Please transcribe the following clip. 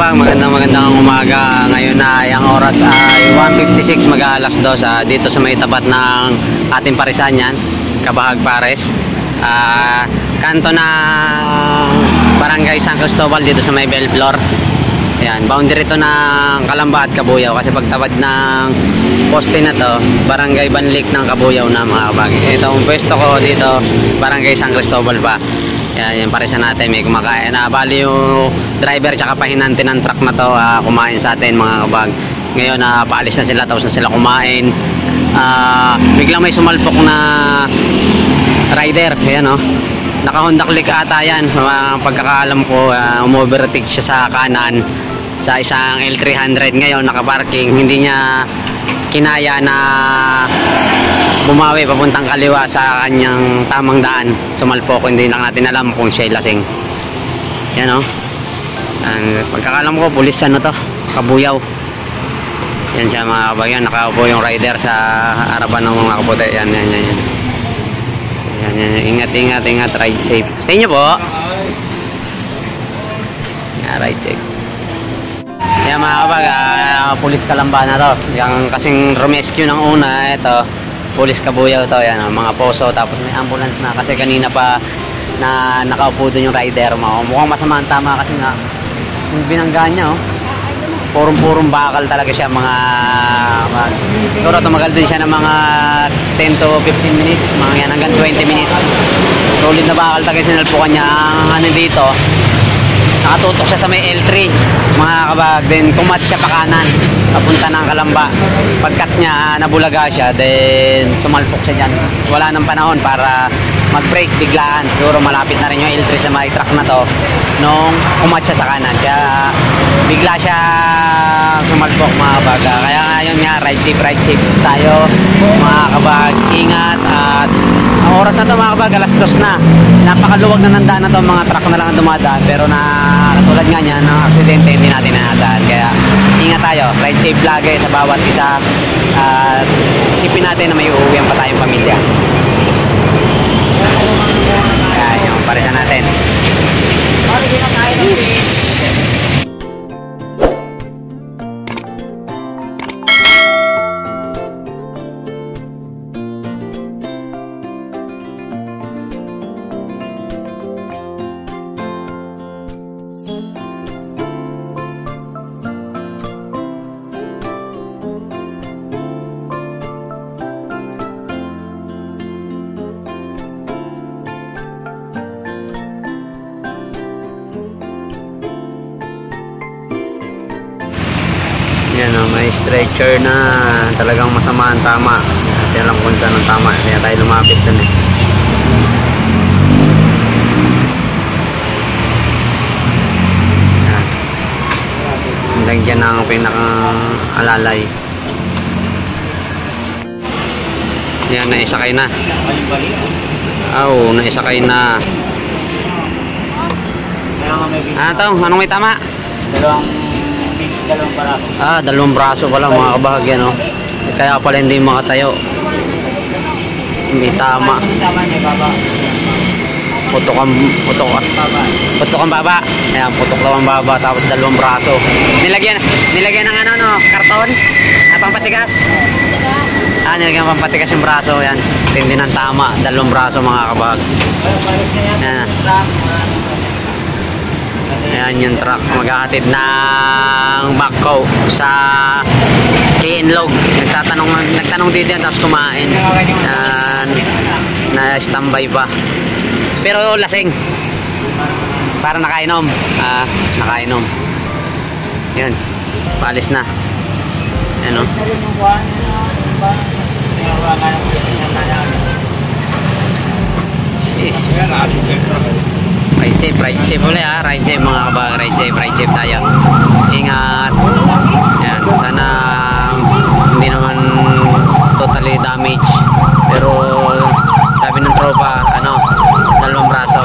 kabag, magandang umaga. Ngayon na yung oras ay 1:56, mag-aalas 2 dito sa may tapat ng ating parisan yan, Cabahag Pares. Kanto na Barangay San Cristobal dito sa may Bellflower. Ayan, boundary to ng Calamba at Cabuyao kasi pagtabad ng poste na to, Barangay Banlik ng Cabuyao na mga kabag. Ito ang pwesto ko dito, Barangay San Cristobal pa. Yan, yung parisan natin, may kumakain na. Bali yung driver tsaka pahinante ng truck na to, kumain sa atin mga kabag. Ngayon, paalis na sila, tapos na sila kumain. Biglang may sumalpok na rider. Ayan o, naka Honda Click ata yan. Pagkakaalam ko, umovertake siya sa kanan sa isang L300. Ngayon, nakaparking, hindi niya kinaya na bumawi papuntang kaliwa sa kanyang tamang daan, sumalpok. Hindi lang natin alam kung siya'y lasing. Yan o, pagkakalam ko pulis ano to, Cabuyao. Yan siya mga kabagyan, nakaupo yung rider sa harapan ng mga kaputi. Yan. Ingat, ride safe sa inyo po. Ride safe. Yan mga kabag, pulis Calamba na to. Yung kasing rescue ng una, ito pulis Cabuyao to. Yan, mga poso, tapos may ambulance na kasi kanina pa na nakaupo doon yung rider. Mukhang masama ang tama kasi nga yung binangga niya, purong bakal talaga siya. Siguro tumagal din siya ng mga 10 to 15 minutes, mga yan, hanggang 20 minutes. Solid na bakal talaga sinalpukan niya. Ang ano dito, nakatutok siya sa may L3 mga kabag, then kumat siya pa kanan papunta ng Calamba. Pagkat niya nabulaga siya, then sumalpok siya dyan. Wala nang panahon para mag-brake, biglaan. Siguro malapit na rin yung L3 sa may truck na to nung kumat siya sa kanan, kaya bigla siya sumalpok mga kabag. Kaya ngayon nga, ride safe tayo mga kabag. Ingat. At ang oras na to mga kabag, alas 2 na. Napakaluwag na ng daan na to, mga truck na lang ang dumadaan, pero na katulad nga niya ng aksidente hindi natin naasahan. Kaya ingat tayo, ride safe lagi sa bawat isa, at isipin natin na may uuwihan pa tayong pamilya. Kaya yung parisan natin. Yan o, may stretcher na talagang masama ang tama. Hindi alam kung saan ang tama, kaya tayo lumapit dun eh. Yan, lagyan ng pinakang alalay. Yan, naisakay na. Naisakay na. Anong may tama? Dalawang braso. Dalawang braso pala mga kabahagyan, no? Kaya pala hindi makatayo. Hindi tama. Putok ang baba. Ayan, putok daw ang baba, tapos dalawang braso. Nilagyan ng ano, no? Karton? Pampatigas? Nilagyan pampatigas yung braso. Ayan, hindi ng tama. Dalawang braso mga kabahag. Ayan. Ayan yung truck, maghahatid ng backhoe sa Kiinlog. Nagtanong dito yan, tapos kumain. Na standby pa. Pero lasing. Para nakainom. Nakainom. Yan. Paalis na. Ayan o. Ride safe ulit ride safe mga kabag, ride safe tayo. Ingat. Yan, sana hindi naman totally damage, pero sabi ng tropa, dalawang braso.